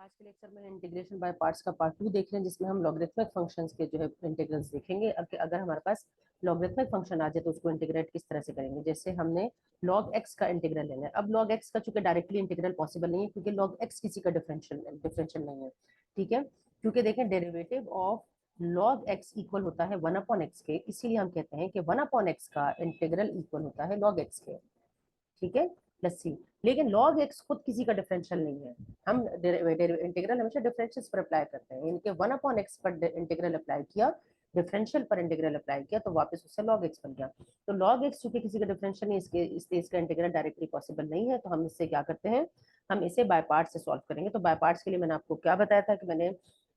आज के लेक्चर में इंटीग्रेशन बाय पार्ट्स का पार्ट 2 देख रहे हैं, जिसमें हम लॉगरिथमिक फंक्शंस के जो है इंटीग्रल्स देखेंगे। अब अगर हमारे पास लॉगरिथमिक फंक्शन आ जाए तो उसको इंटीग्रेट किस तरह से करेंगे। जैसे हमने log x का इंटीग्रल लेना है। अब log x का चूंकि डायरेक्टली इंटीग्रल पॉसिबल नहीं है, क्योंकि log x किसी का डिफरेंशियल नहीं है। ठीक है, क्योंकि देखें derivative of log x equal होता है 1/x के, इसीलिए हम कहते हैं कि 1/x का इंटीग्रल इक्वल होता है log x के। ठीक है, प्लस सी। लेकिन log x खुद किसी का डिफरेंशियल नहीं है। हम इंटीग्रल हमेशा डिफरेंशियल पर अप्लाई करते हैं। इनके 1/x पर इंटीग्रल अप्लाई किया, डिफरेंशियल पर इंटीग्रल अप्लाई किया, तो वापस उससे log x बन गया। तो log x चूंकि किसी का डिफरेंशियल नहीं, इसलिए इसका इंटीग्रल डायरेक्टली पॉसिबल नहीं है। तो हम इससे क्या करते हैं, हम इसे बाय पार्ट से सॉल्व करेंगे। तो बाय पार्ट्स के लिए मैंने आपको क्या बताया था कि मैंने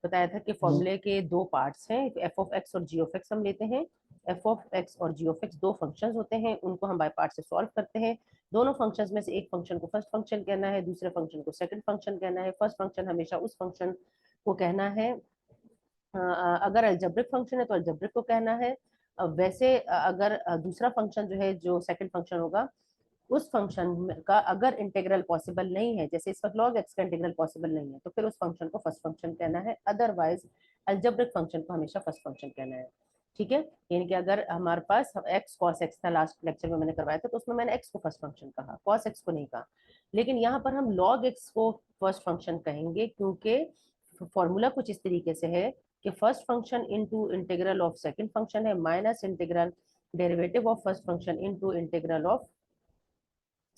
बताया था कि फॉर्मूले के दो पार्ट्स हैं, एफ ऑफ एक्स और जी ऑफ एक्स हम लेते हैं। एफ ऑफ एक्स और जी ऑफ एक्स दो फंक्शंस होते हैं, उनको हम बाय पार्ट से सॉल्व करते हैं। दोनों फंक्शंस में से एक फंक्शन को फर्स्ट फंक्शन कहना है, दूसरे फंक्शन को सेकंड फंक्शन कहना है। फर्स्ट फंक्शन हमेशा उस फंक्शन को कहना है, अगर अलजेब्रिक फंक्शन है तो अलजेब्रिक को कहना है। वैसे अगर दूसरा फंक्शन जो है, जो सेकंड फंक्शन होगा, उस फंक्शन का अगर इंटीग्रल पॉसिबल नहीं है, जैसे इस वक्त log x का इंटीग्रल पॉसिबल नहीं है, तो फिर उस फंक्शन को फर्स्ट फंक्शन कहना है। अदरवाइज अलजेब्रिक फंक्शन को हमेशा फर्स्ट फंक्शन कहना है। ठीक है, यानी कि अगर हमारे पास x cos x था, लास्ट लेक्चर में मैंने करवाया था, तो उसमें मैंने x को फर्स्ट फंक्शन कहा, cos x को नहीं कहा। लेकिन यहाँ पर हम log x को फर्स्ट फंक्शन कहेंगे, क्योंकि फॉर्मूला कुछ इस तरीके से है कि first function into integral of second function है, minus integral derivative of first function into integral of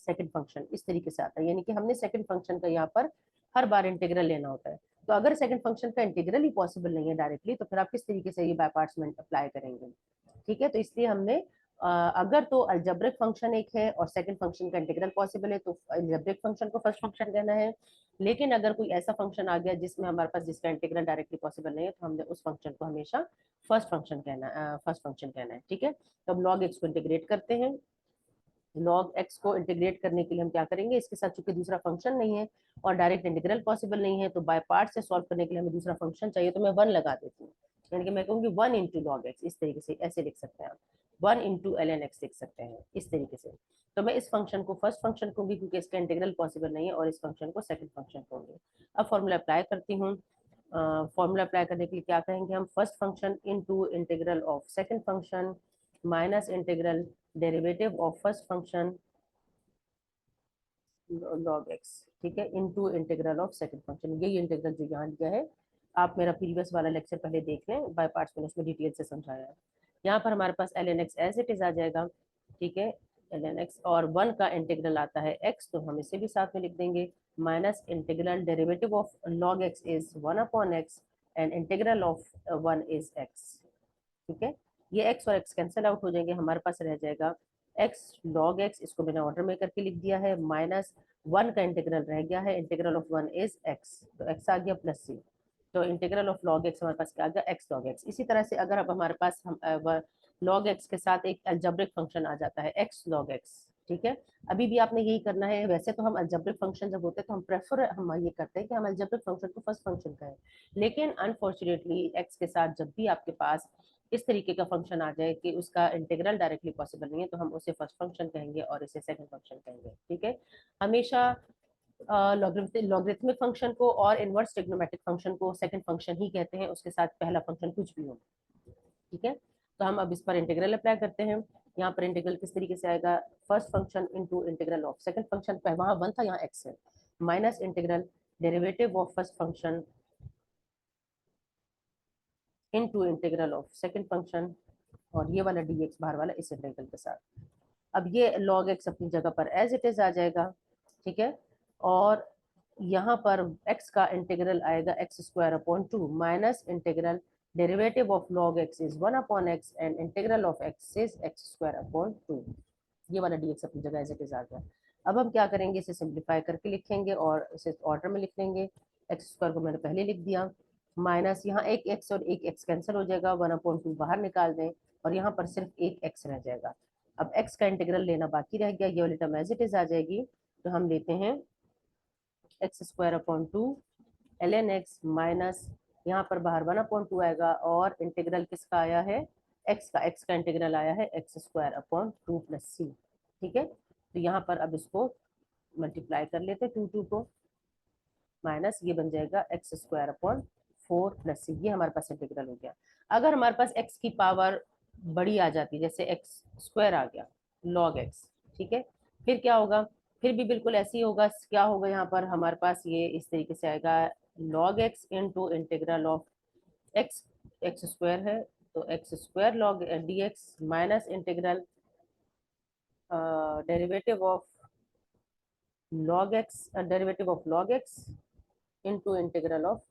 second function. इस तरीके से आता है, यानी कि हमने सेकंड फंक्शन का यहाँ पर हर बार इंटीग्रल लेना होता है। तो अगर सेकंड फंक्शन का इंटीग्रल ही पॉसिबल नहीं है डायरेक्टली, तो फिर आप किस तरीके से ये बाय पार्ट्स में अप्लाई करेंगे। ठीक है, तो इसलिए हमने अगर तो अलजेब्रिक फंक्शन एक है और सेकंड फंक्शन का इंटीग्रल पॉसिबल है, तो अलजेब्रिक फंक्शन को फर्स्ट फंक्शन कहना है। लेकिन अगर कोई ऐसा फंक्शन आ गया जिसमें हमारे पास जिसका इंटीग्रल डायरेक्टली पॉसिबल नहीं है, तो हमने उस फंक्शन को हमेशा फर्स्ट फंक्शन कहना है। ठीक है, तो अब log x को इंटीग्रेट करते हैं। log x को इंटीग्रेट करने के लिए हम क्या करेंगे, इसके साथ चूंकि दूसरा फंक्शन नहीं है और डायरेक्ट इंटीग्रल पॉसिबल नहीं है, तो बाय पार्ट से सॉल्व करने के लिए हमें दूसरा फंक्शन चाहिए। तो मैं 1 लगा देती हूँ, यानी कि मैं कहूँगी 1 इंटू लॉग एक्स। इस तरीके से ऐसे लिख सकते हैं आप, 1 इंटू एल एन एक्स लिख सकते हैं इस तरीके से। तो मैं इस फंक्शन को फर्स्ट फंक्शन कहूंगी, क्योंकि इसका इंटीग्रल पॉसिबल नहीं है, और इस फंक्शन को सेकंड फंक्शन कहूंगी। अब फॉर्मूला अप्लाई करती हूँ। फॉर्मूला अप्लाई करने के लिए क्या कहेंगे हम, first function into integral of second function minus integral derivative of first function log x। ठीक है, into integral of second function. यही इंटीग्रल जो यहाँ दिया है, आप मेरा प्रीवियस वाला लेक्चर पहले देख लें, बाय पार्ट्स मैंने उसमें डिटेल से समझाया है। यहाँ पर हमारे पास L N X as it is आ जाएगा। ठीक है, एल एन एक्स और 1 का इंटीग्रल आता है x, तो हम इसे भी साथ में लिख देंगे, minus integral derivative of log x is 1/x and integral of 1 is x। ठीक है, ये x और x कैंसिल आउट हो जाएंगे, हमारे पास रह जाएगा x log x, इसको मैंने ऑर्डर में करके लिख दिया है, माइनस 1 का इंटीग्रल रह गया है, इंटीग्रल ऑफ 1 इज x, तो x आ गया प्लस सी। तो इंटीग्रल ऑफ log x हमारे पास क्या आ गया, x log x। इसी तरह से अगर अब हमारे पास हम log x के साथ एक अलजेब्रिक फंक्शन आ जाता है, x log x। ठीक है, अभी भी आपने यही करना है। वैसे तो हम अलजेब्रिक फंक्शन जब होते हैं तो हम ये करते हैं कि हम अलजेब्रिक फंक्शन को फर्स्ट फंक्शन कहें, लेकिन अनफॉर्चुनेटली x के साथ जब भी आपके पास इस तरीके का फंक्शन आ जाए कि उसका इंटीग्रल डायरेक्टली पॉसिबल नहीं है, तो हम उसे फर्स्ट फंक्शन कहेंगे और इसे सेकंड फंक्शन कहेंगे। ठीक है, हमेशा लॉगरिथमिक फंक्शन को और इनवर्स ट्रिग्नोमेट्रिक फंक्शन को सेकंड फंक्शन ही कहते हैं, उसके साथ पहला फंक्शन कुछ भी हो। ठीक है, तो हम अब इस पर इंटीग्रल अप्लाई करते हैं। यहाँ पर इंटीग्रल किस तरीके से आएगा, first function into integral of second function, वहां 1 था यहाँ x है, minus integral derivative of first function into integral of second function, और ये वाला dx बाहर वाला इस इंटीग्रल के साथ। अब ये log x अपनी जगह पर एज इट इज आ जाएगा। ठीक है, और यहाँ पर x का इंटीग्रल आएगा x² minus integral derivative of log x is 1/x and integral of x is x²। ये वाला dx अपनी जगह एज इट इज आ गया। अब हम क्या करेंगे, इसे सिंप्लीफाई करके लिखेंगे और इसे ऑर्डर में लिख लेंगे। x² को मैंने पहले लिख दिया, माइनस यहाँ एक x और एक x कैंसिल हो जाएगा, 1/2 बाहर निकाल दें, और यहाँ पर सिर्फ एक x रह जाएगा। अब x का इंटीग्रल लेना बाकी रह गया, ये वाली टर्म एज इट इज आ जाएगी। तो हम लेते हैं x² ln x माइनस यहाँ पर बाहर 1/2 आएगा, और इंटीग्रल किसका आया है, x का इंटीग्रल आया है x² प्लस सी। ठीक है, तो यहाँ पर अब इसको मल्टीप्लाई कर लेते हैं 2 को, माइनस ये बन जाएगा एक्स स्क्वायर अपॉन 4 प्लस सी, ये हमारे पास इंटीग्रल हो गया। अगर हमारे पास एक्स की पावर बड़ी आ जाती, जैसे एक्स स्क्वायर आ गया लॉग एक्स, ठीक है, फिर क्या होगा, फिर भी बिल्कुल ऐसे ही होगा। क्या होगा यहाँ पर हमारे पास, ये इस तरीके से आएगा, log x into integral of x, x square है तो x square log D x minus integral derivative of log x, derivative of log x into integral of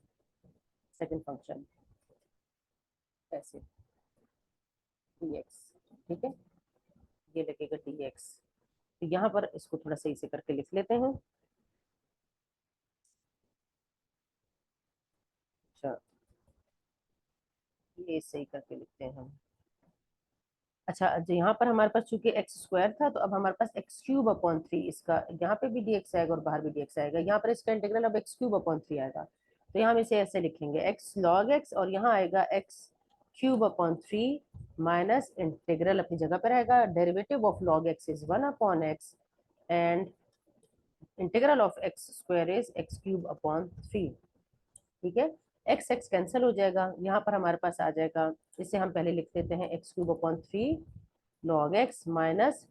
second function ऐसे dx, ठीक है, ये लगेगा dx। तो यहाँ पर इसको थोड़ा सही से करके लिख लेते हैं। अच्छा, ये सही करके लिखते हैं हम। अच्छा, यहाँ पर हमारे पास चूंकि एक्स स्क्वायर था, तो अब हमारे पास एक्स क्यूब अपॉन 3, इसका यहाँ पे भी dx आएगा और बाहर भी dx आएगा। यहाँ पर इसका इंटीग्रल अब एक्स क्यूब अपॉन 3 आएगा, तो यहाँ हम इसे ऐसे लिखेंगे, एक्स लॉग एक्स, और यहाँ आएगा x cube upon 3 minus integral अपनी जगह पर रहेगा, derivative of log x is 1 upon x and integral of x square is x cube upon 3, ठीक है। एक्स एक्स कैंसिल हो जाएगा, यहाँ पर हमारे पास आ जाएगा, इसे हम पहले लिख देते हैं x cube upon 3 log x minus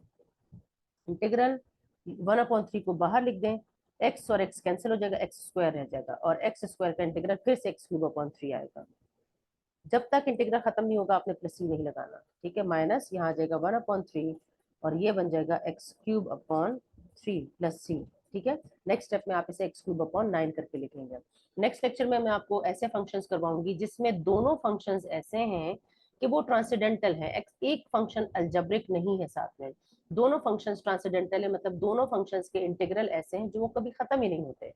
integral 1/3 को बाहर लिख दें, एक्स और एक्स कैंसिल हो जाएगा, एक्स स्क्वायर रह जाएगा, और एक्स स्क्वायर का इंटीग्रल फिर से एक्स क्यूब अपॉन 3 आएगा। जब तक इंटीग्रल खत्म नहीं होगा आपने प्लस सी नहीं लगाना, ठीक है, माइनस यहाँ आ जाएगा 1/3 और ये बन जाएगा एक्स क्यूब अपॉन 3 प्लस सी, ठीक है। नेक्स्ट स्टेप में आप इसे एक्स क्यूब अपॉन 9 करके लिखेंगे। नेक्स्ट लेक्चर में मैं आपको ऐसे फंक्शंस करवाऊंगी जिसमें दोनों फंक्शंस ऐसे हैं कि वो ट्रांसेंडेंटल है, एक फंक्शन अलजेब्रिक नहीं है साथ में, दोनों फंक्शंस ट्रांसेंडेंटल है, मतलब दोनों फंक्शंस के इंटीग्रल ऐसे हैं जो वो कभी खत्म ही नहीं होते,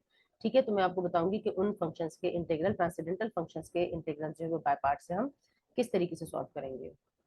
ठीक है। तो मैं आपको बताऊंगी कि उन फंक्शंस के इंटीग्रल, ट्रांसेंडेंटल फंक्शंस के इंटीग्रल जो है वो बाय पार्ट से हम किस तरीके से सॉल्व करेंगे।